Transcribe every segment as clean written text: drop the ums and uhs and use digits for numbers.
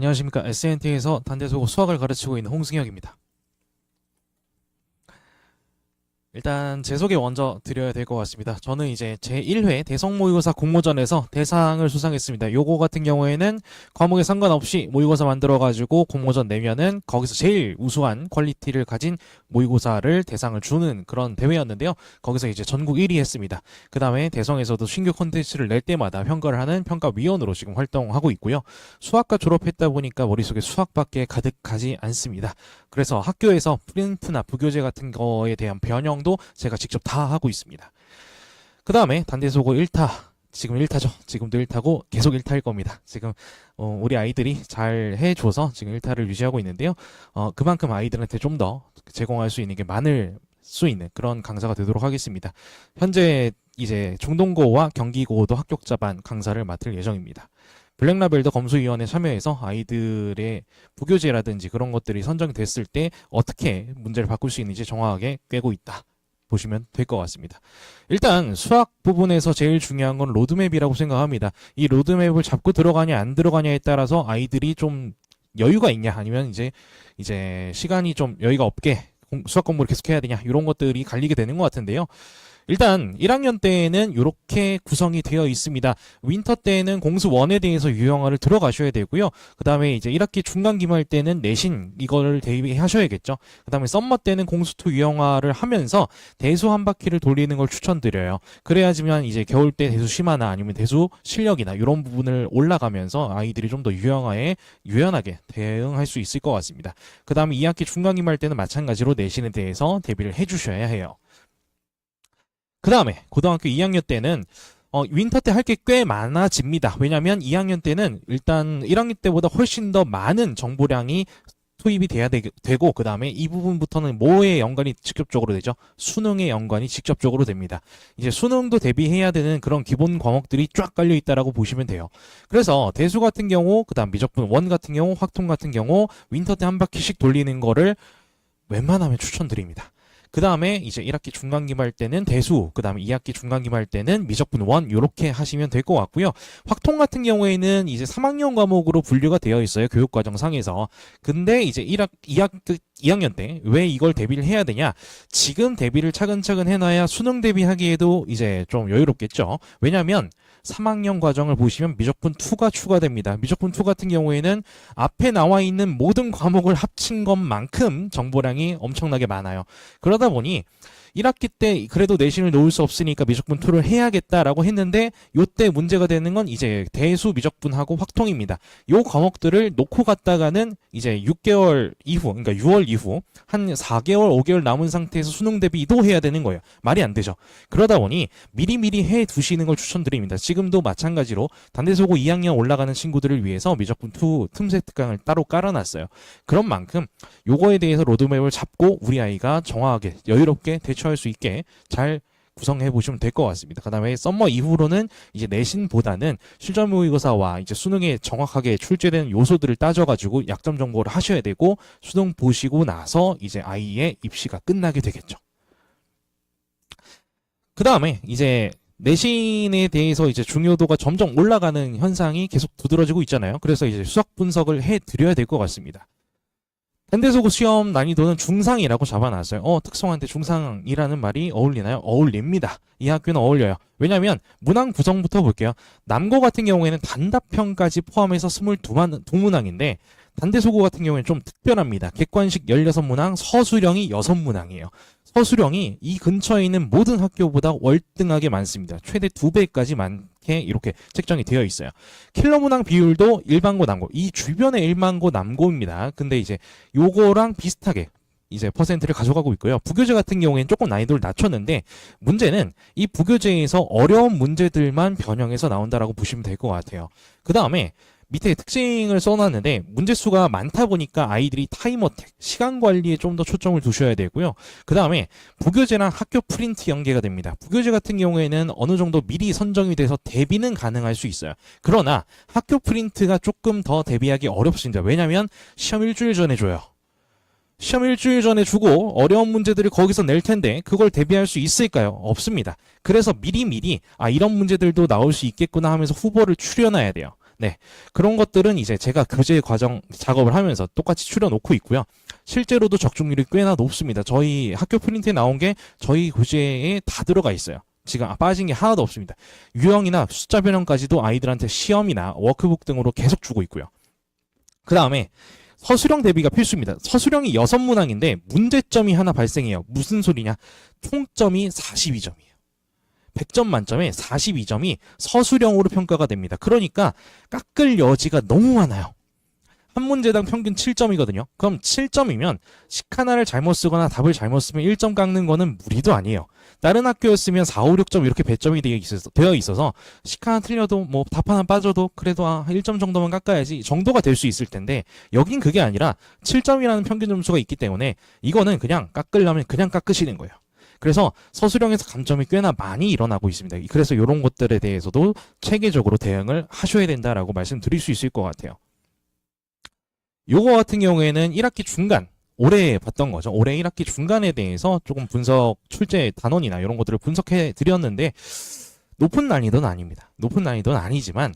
안녕하십니까. SNT에서 단대수고 수학을 가르치고 있는 홍승혁입니다. 일단 제 소개 먼저 드려야 될 것 같습니다. 저는 이제 제1회 대성모의고사 공모전에서 대상을 수상했습니다. 요거 같은 경우에는 과목에 상관없이 모의고사 만들어가지고 공모전 내면은 거기서 제일 우수한 퀄리티를 가진 모의고사를 대상을 주는 그런 대회였는데요. 거기서 이제 전국 1위 했습니다. 그 다음에 대성에서도 신규 콘텐츠를 낼 때마다 평가를 하는 평가위원으로 지금 활동하고 있고요. 수학과 졸업했다 보니까 머릿속에 수학밖에 가득하지 않습니다. 그래서 학교에서 프린트나 부교재 같은 거에 대한 변형도 제가 직접 다 하고 있습니다. 그 다음에 단대수고 1타, 지금 1타죠. 지금도 1타고 계속 1타일 겁니다. 지금 우리 아이들이 잘 해줘서 지금 1타를 유지하고 있는데요. 그만큼 아이들한테 좀 더 제공할 수 있는 게 많을 수 있는 그런 강사가 되도록 하겠습니다. 현재 이제 중동고와 경기고도 합격자반 강사를 맡을 예정입니다. 블랙라벨도 검수위원회 참여해서 아이들의 부교재라든지 그런 것들이 선정됐을 때 어떻게 문제를 바꿀 수 있는지 정확하게 꿰고 있다 보시면 될 것 같습니다. 일단 수학 부분에서 제일 중요한 건 로드맵이라고 생각합니다. 이 로드맵을 잡고 들어가냐 안 들어가냐에 따라서 아이들이 좀 여유가 있냐 아니면 이제 시간이 좀 여유가 없게 수학 공부를 계속해야 되냐 이런 것들이 갈리게 되는 것 같은데요. 일단 1학년 때에는 이렇게 구성이 되어 있습니다. 윈터 때는 공수 1에 대해서 유형화를 들어가셔야 되고요. 그 다음에 이제 1학기 중간 기말 때는 내신 이거를 대비하셔야겠죠. 그 다음에 썸머 때는 공수 2 유형화를 하면서 대수 한 바퀴를 돌리는 걸 추천드려요. 그래야지만 이제 겨울 때 대수 심화나 아니면 대수 실력이나 이런 부분을 올라가면서 아이들이 좀 더 유형화에 유연하게 대응할 수 있을 것 같습니다. 그 다음에 2학기 중간 기말 때는 마찬가지로 내신에 대해서 대비를 해주셔야 해요. 그 다음에 고등학교 2학년 때는 윈터 때 할 게 꽤 많아집니다. 왜냐하면 2학년 때는 일단 1학년 때보다 훨씬 더 많은 정보량이 투입이 돼야 되고 그 다음에 이 부분부터는 뭐에 연관이 직접적으로 되죠? 수능에 연관이 직접적으로 됩니다. 이제 수능도 대비해야 되는 그런 기본 과목들이 쫙 깔려 있다라고 보시면 돼요. 그래서 대수 같은 경우, 그 다음 미적분 1 같은 경우, 확통 같은 경우 윈터 때 한 바퀴씩 돌리는 거를 웬만하면 추천드립니다. 그 다음에 이제 1학기 중간기말 때는 대수, 그 다음에 2학기 중간기말 때는 미적분 1 이렇게 하시면 될 것 같고요. 확통 같은 경우에는 이제 3학년 과목으로 분류가 되어 있어요. 교육과정상에서. 근데 이제 2학년 때 왜 이걸 대비를 해야 되냐? 지금 대비를 차근차근 해놔야 수능 대비하기에도 이제 좀 여유롭겠죠. 왜냐하면 3학년 과정을 보시면 미적분 2가 추가됩니다. 미적분 2 같은 경우에는 앞에 나와 있는 모든 과목을 합친 것만큼 정보량이 엄청나게 많아요. 그러다 보니 1학기 때 그래도 내신을 놓을 수 없으니까 미적분 2를 해야겠다라고 했는데 요때 문제가 되는 건 이제 대수 미적분하고 확통입니다. 요 과목들을 놓고 갔다가는 이제 6개월 이후, 그러니까 6월 이후 한 4개월, 5개월 남은 상태에서 수능 대비도 해야 되는 거예요. 말이 안 되죠. 그러다 보니 미리미리 해 두시는 걸 추천드립니다. 지금도 마찬가지로 단대수고 2학년 올라가는 친구들을 위해서 미적분 2 틈새 특강을 따로 깔아놨어요. 그런 만큼 요거에 대해서 로드맵을 잡고 우리 아이가 정확하게 여유롭게 대처할 수 있게 잘 구성해 보시면 될 것 같습니다. 그 다음에 썸머 이후로는 이제 내신보다는 실전 모의고사와 이제 수능에 정확하게 출제되는 요소들을 따져가지고 약점 정보를 하셔야 되고 수능 보시고 나서 이제 아이의 입시가 끝나게 되겠죠. 그 다음에 이제 내신에 대해서 이제 중요도가 점점 올라가는 현상이 계속 두드러지고 있잖아요. 그래서 이제 수학 분석을 해 드려야 될 것 같습니다. 단대수고 시험 난이도는 중상이라고 잡아놨어요. 특성한테 중상이라는 말이 어울리나요? 어울립니다. 이 학교는 어울려요. 왜냐하면 문항 구성부터 볼게요. 남고 같은 경우에는 단답형까지 포함해서 22문항인데 단대수고 같은 경우에는 좀 특별합니다. 객관식 16문항, 서술형이 6문항이에요. 서술형이 이 근처에 있는 모든 학교보다 월등하게 많습니다. 최대 2배까지 많게 이렇게 책정이 되어 있어요. 킬러 문항 비율도 일반고, 남고, 이 주변의 일반고, 남고입니다. 근데 이제 요거랑 비슷하게 이제 퍼센트를 가져가고 있고요. 부교재 같은 경우에는 조금 난이도를 낮췄는데 문제는 이 부교재에서 어려운 문제들만 변형해서 나온다라고 보시면 될 것 같아요. 그 다음에 밑에 특징을 써놨는데 문제수가 많다 보니까 아이들이 타임어택, 시간 관리에 좀 더 초점을 두셔야 되고요. 그 다음에 부교재랑 학교 프린트 연계가 됩니다. 부교재 같은 경우에는 어느 정도 미리 선정이 돼서 대비는 가능할 수 있어요. 그러나 학교 프린트가 조금 더 대비하기 어렵습니다. 왜냐하면 시험 일주일 전에 줘요. 시험 일주일 전에 주고 어려운 문제들을 거기서 낼 텐데 그걸 대비할 수 있을까요? 없습니다. 그래서 미리미리 이런 문제들도 나올 수 있겠구나 하면서 후보를 추려놔야 돼요. 네. 그런 것들은 이제 제가 교재 과정 작업을 하면서 똑같이 추려놓고 있고요. 실제로도 적중률이 꽤나 높습니다. 저희 학교 프린트에 나온 게 저희 교재에 다 들어가 있어요. 지금 빠진 게 하나도 없습니다. 유형이나 숫자 변형까지도 아이들한테 시험이나 워크북 등으로 계속 주고 있고요. 그 다음에 서술형 대비가 필수입니다. 서술형이 6문항인데 문제점이 하나 발생해요. 무슨 소리냐? 총점이 42점이에요. 100점 만점에 42점이 서술형으로 평가가 됩니다. 그러니까 깎을 여지가 너무 많아요. 한 문제당 평균 7점이거든요. 그럼 7점이면 식 하나를 잘못 쓰거나 답을 잘못 쓰면 1점 깎는 거는 무리도 아니에요. 다른 학교였으면 4, 5, 6점 이렇게 배점이 되어 있어서 식 하나 틀려도 뭐 답 하나 빠져도 그래도 1점 정도만 깎아야지 정도가 될 수 있을 텐데 여긴 그게 아니라 7점이라는 평균 점수가 있기 때문에 이거는 그냥 깎으려면 그냥 깎으시는 거예요. 그래서 서술형에서 감점이 꽤나 많이 일어나고 있습니다. 그래서 이런 것들에 대해서도 체계적으로 대응을 하셔야 된다라고 말씀드릴 수 있을 것 같아요. 요거 같은 경우에는 1학기 중간, 올해 봤던 거죠. 올해 1학기 중간에 대해서 조금 분석, 출제 단원이나 이런 것들을 분석해 드렸는데 높은 난이도는 아닙니다. 높은 난이도는 아니지만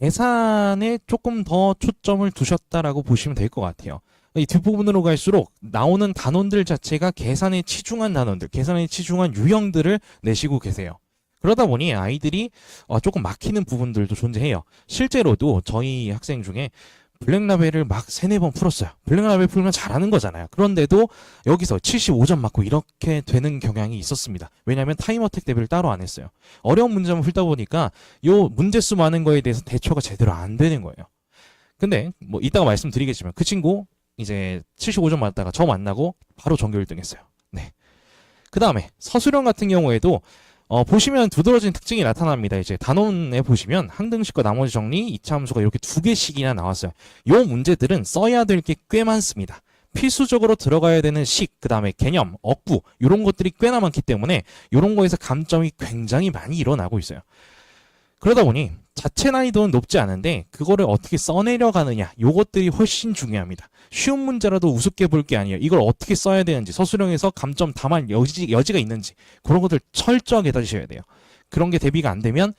계산에 조금 더 초점을 두셨다라고 보시면 될 것 같아요. 이 뒷부분으로 갈수록 나오는 단원들 자체가 계산에 치중한 단원들, 계산에 치중한 유형들을 내시고 계세요. 그러다 보니 아이들이 조금 막히는 부분들도 존재해요. 실제로도 저희 학생 중에 블랙라벨을 막 3, 4번 풀었어요. 블랙라벨 풀면 잘하는 거잖아요. 그런데도 여기서 75점 맞고 이렇게 되는 경향이 있었습니다. 왜냐하면 타임어택 대비를 따로 안 했어요. 어려운 문제만 풀다 보니까 요 문제수 많은 거에 대해서 대처가 제대로 안 되는 거예요. 근데 뭐 이따가 말씀드리겠지만 그 친구 이제 75점 맞다가 저 만나고 바로 전교 1등 했어요. 네. 그 다음에 서술형 같은 경우에도 보시면 두드러진 특징이 나타납니다. 이제 단원에 보시면 항등식과 나머지 정리, 2차 함수가 이렇게 2개씩이나 나왔어요. 요 문제들은 써야 될 게 꽤 많습니다. 필수적으로 들어가야 되는 식, 그 다음에 개념, 어구 이런 것들이 꽤나 많기 때문에 이런 거에서 감점이 굉장히 많이 일어나고 있어요. 그러다 보니 자체 난이도는 높지 않은데 그거를 어떻게 써내려가느냐 요것들이 훨씬 중요합니다. 쉬운 문제라도 우습게 볼 게 아니에요. 이걸 어떻게 써야 되는지 서술형에서 감점 담을 여지가 있는지 그런 것들 철저하게 따지셔야 돼요. 그런 게 대비가 안 되면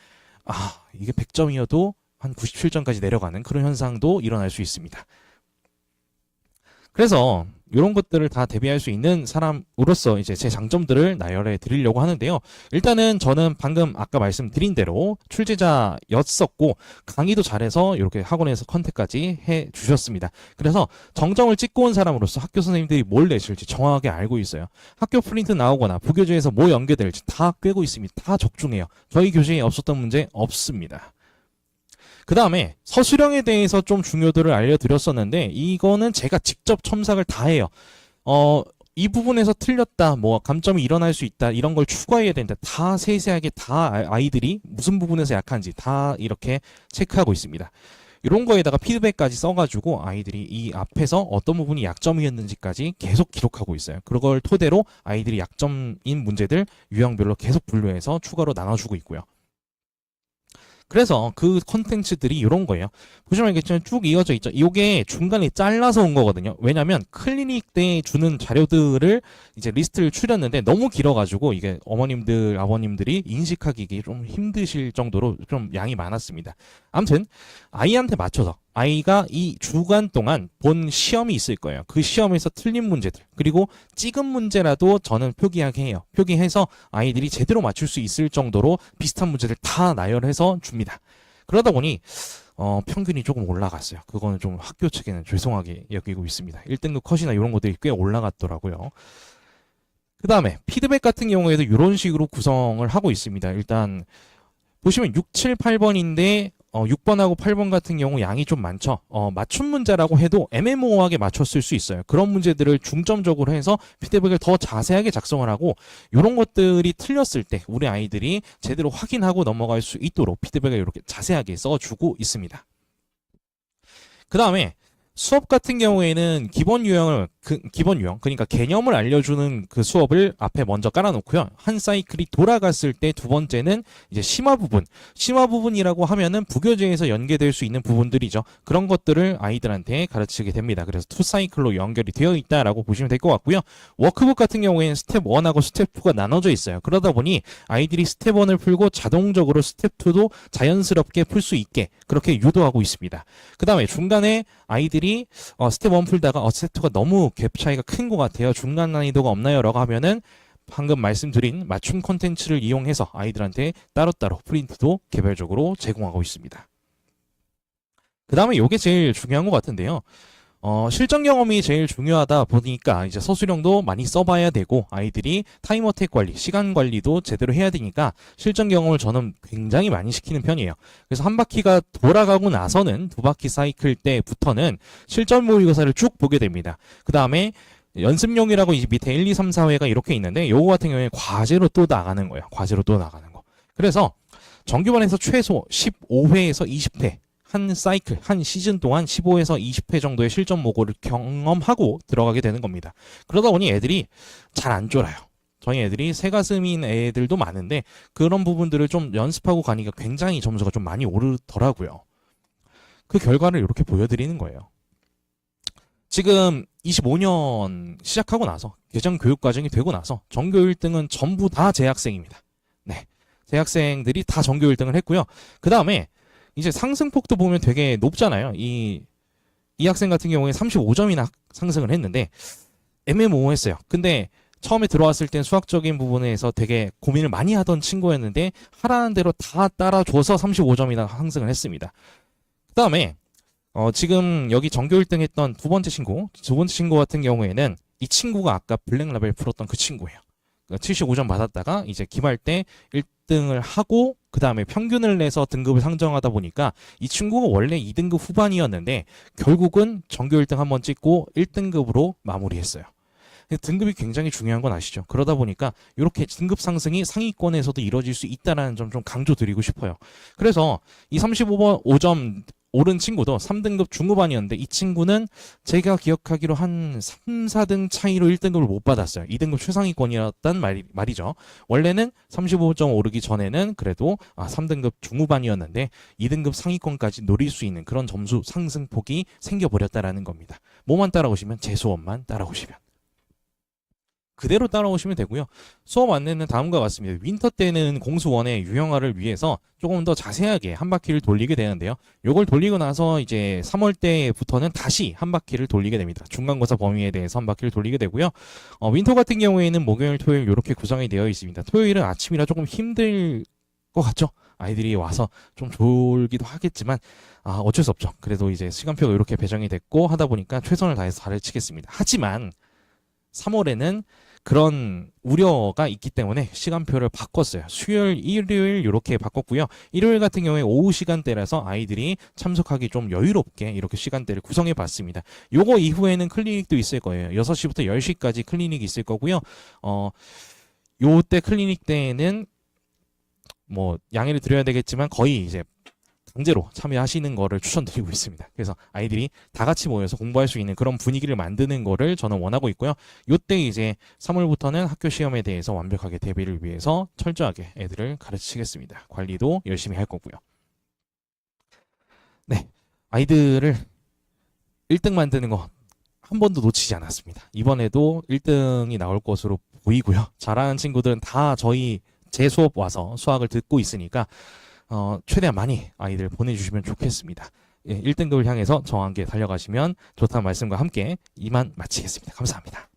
이게 100점이어도 한 97점까지 내려가는 그런 현상도 일어날 수 있습니다. 그래서 이런 것들을 다 대비할 수 있는 사람으로서 이제 제 장점들을 나열해 드리려고 하는데요. 일단은 저는 방금 아까 말씀드린 대로 출제자였었고 강의도 잘해서 이렇게 학원에서 컨택까지 해 주셨습니다. 그래서 정점을 찍고 온 사람으로서 학교 선생님들이 뭘 내실지 정확하게 알고 있어요. 학교 프린트 나오거나 부교재에서 뭐 연계될지 다 꿰고 있습니다. 다 적중해요. 저희 교재에 없었던 문제 없습니다. 그 다음에 서술형에 대해서 좀 중요도를 알려드렸었는데 이거는 제가 직접 첨삭을 다 해요. 이 부분에서 틀렸다, 뭐 감점이 일어날 수 있다 이런 걸 추가해야 된다. 다 세세하게 다 아이들이 무슨 부분에서 약한지 다 이렇게 체크하고 있습니다. 이런 거에다가 피드백까지 써가지고 아이들이 이 앞에서 어떤 부분이 약점이었는지까지 계속 기록하고 있어요. 그걸 토대로 아이들이 약점인 문제들 유형별로 계속 분류해서 추가로 나눠주고 있고요. 그래서 그 컨텐츠들이 이런 거예요. 보시면 알겠지만 쭉 이어져 있죠. 이게 중간에 잘라서 온 거거든요. 왜냐면 클리닉 때 주는 자료들을 이제 리스트를 추렸는데 너무 길어가지고 이게 어머님들, 아버님들이 인식하기 좀 힘드실 정도로 좀 양이 많았습니다. 아무튼 아이한테 맞춰서 아이가 이 주간 동안 본 시험이 있을 거예요. 그 시험에서 틀린 문제들 그리고 찍은 문제라도 저는 표기하게 해요. 표기해서 아이들이 제대로 맞출 수 있을 정도로 비슷한 문제들 다 나열해서 줍니다. 그러다 보니 평균이 조금 올라갔어요. 그거는 좀 학교 측에는 죄송하게 여기고 있습니다. 1등급 컷이나 이런 것들이 꽤 올라갔더라고요. 그 다음에 피드백 같은 경우에도 이런 식으로 구성을 하고 있습니다. 일단 보시면 6, 7, 8번인데 6번하고 8번 같은 경우 양이 좀 많죠. 맞춤 문제라고 해도 애매모호하게 맞췄을 수 있어요. 그런 문제들을 중점적으로 해서 피드백을 더 자세하게 작성을 하고 이런 것들이 틀렸을 때 우리 아이들이 제대로 확인하고 넘어갈 수 있도록 피드백을 이렇게 자세하게 써주고 있습니다. 그 다음에 수업 같은 경우에는 기본 유형을 그 기본 유형, 그러니까 개념을 알려주는 그 수업을 앞에 먼저 깔아놓고요. 한 사이클이 돌아갔을 때 두 번째는 이제 심화 부분. 심화 부분이라고 하면은 부교재에서 연계될 수 있는 부분들이죠. 그런 것들을 아이들한테 가르치게 됩니다. 그래서 투 사이클로 연결이 되어 있다라고 보시면 될 것 같고요. 워크북 같은 경우에는 스텝 1하고 스텝 2가 나눠져 있어요. 그러다 보니 아이들이 스텝 1을 풀고 자동적으로 스텝 2도 자연스럽게 풀 수 있게 그렇게 유도하고 있습니다. 그 다음에 중간에 아이들이 스텝 1 풀다가 스텝 2가 너무 갭 차이가 큰 것 같아요. 중간 난이도가 없나요? 라고 하면은 방금 말씀드린 맞춤 콘텐츠를 이용해서 아이들한테 따로따로 프린트도 개별적으로 제공하고 있습니다. 그 다음에 이게 제일 중요한 것 같은데요. 실전 경험이 제일 중요하다 보니까 이제 서술형도 많이 써봐야 되고 아이들이 타임어택 관리, 시간 관리도 제대로 해야 되니까 실전 경험을 저는 굉장히 많이 시키는 편이에요. 그래서 한 바퀴가 돌아가고 나서는 두 바퀴 사이클 때부터는 실전 모의고사를 쭉 보게 됩니다. 그 다음에 연습용이라고 이 밑에 1, 2, 3, 4회가 이렇게 있는데 요거 같은 경우에 과제로 또 나가는 거예요. 과제로 또 나가는 거. 그래서 정규반에서 최소 15회에서 20회 한 사이클, 한 시즌 동안 15에서 20회 정도의 실전 모고를 경험하고 들어가게 되는 겁니다. 그러다 보니 애들이 잘 안 쫄아요. 저희 애들이 새가슴인 애들도 많은데 그런 부분들을 좀 연습하고 가니까 굉장히 점수가 좀 많이 오르더라고요. 그 결과를 이렇게 보여드리는 거예요. 지금 25년 시작하고 나서 개정 교육 과정이 되고 나서 전교 1등은 전부 다 재학생입니다. 네, 재학생들이 다 전교 1등을 했고요. 그 다음에 이제 상승폭도 보면 되게 높잖아요. 이 학생 같은 경우에 35점이나 상승을 했는데 애매모호했어요. 근데 처음에 들어왔을 땐 수학적인 부분에서 되게 고민을 많이 하던 친구였는데 하라는 대로 다 따라줘서 35점이나 상승을 했습니다. 그 다음에 지금 여기 전교 1등 했던 두 번째 친구 같은 경우에는 이 친구가 아까 블랙라벨 풀었던 그 친구예요. 75점 받았다가 이제 기말 때 1등을 하고 그 다음에 평균을 내서 등급을 상정하다 보니까 이 친구가 원래 2등급 후반이었는데 결국은 전교 1등 한번 찍고 1등급으로 마무리했어요. 등급이 굉장히 중요한 건 아시죠? 그러다 보니까 이렇게 등급 상승이 상위권에서도 이루어질 수 있다는 점 좀 강조드리고 싶어요. 그래서 이 35점 오른 친구도 3등급 중후반이었는데 이 친구는 제가 기억하기로 한 3, 4등 차이로 1등급을 못 받았어요. 2등급 최상위권이었단 말이죠. 원래는 35점 오르기 전에는 그래도 3등급 중후반이었는데 2등급 상위권까지 노릴 수 있는 그런 점수 상승폭이 생겨버렸다라는 겁니다. 뭐만 따라오시면 제 수업만 따라오시면. 그대로 따라오시면 되고요. 수업 안내는 다음과 같습니다. 윈터 때는 공수원의 유형화를 위해서 조금 더 자세하게 한 바퀴를 돌리게 되는데요. 요걸 돌리고 나서 이제 3월 때부터는 다시 한 바퀴를 돌리게 됩니다. 중간고사 범위에 대해서 한 바퀴를 돌리게 되고요. 윈터 같은 경우에는 목요일, 토요일 이렇게 구성이 되어 있습니다. 토요일은 아침이라 조금 힘들 것 같죠? 아이들이 와서 좀 졸기도 하겠지만 어쩔 수 없죠. 그래도 이제 시간표가 이렇게 배정이 됐고 하다 보니까 최선을 다해서 가르치겠습니다. 하지만 3월에는 그런 우려가 있기 때문에 시간표를 바꿨어요. 수요일, 일요일 이렇게 바꿨고요. 일요일 같은 경우에 오후 시간대라서 아이들이 참석하기 좀 여유롭게 이렇게 시간대를 구성해 봤습니다. 요거 이후에는 클리닉도 있을 거예요. 6시부터 10시까지 클리닉이 있을 거고요. 요때 클리닉 때에는 뭐 양해를 드려야 되겠지만 거의 이제 강제로 참여하시는 거를 추천드리고 있습니다. 그래서 아이들이 다 같이 모여서 공부할 수 있는 그런 분위기를 만드는 거를 저는 원하고 있고요. 요때 이제 3월부터는 학교 시험에 대해서 완벽하게 대비를 위해서 철저하게 애들을 가르치겠습니다. 관리도 열심히 할 거고요. 네, 아이들을 1등 만드는 거 한 번도 놓치지 않았습니다. 이번에도 1등이 나올 것으로 보이고요. 잘하는 친구들은 다 제 수업 와서 수학을 듣고 있으니까 최대한 많이 아이들 보내주시면 좋겠습니다. 예, 1등급을 향해서 저와 함께 달려가시면 좋다는 말씀과 함께 이만 마치겠습니다. 감사합니다.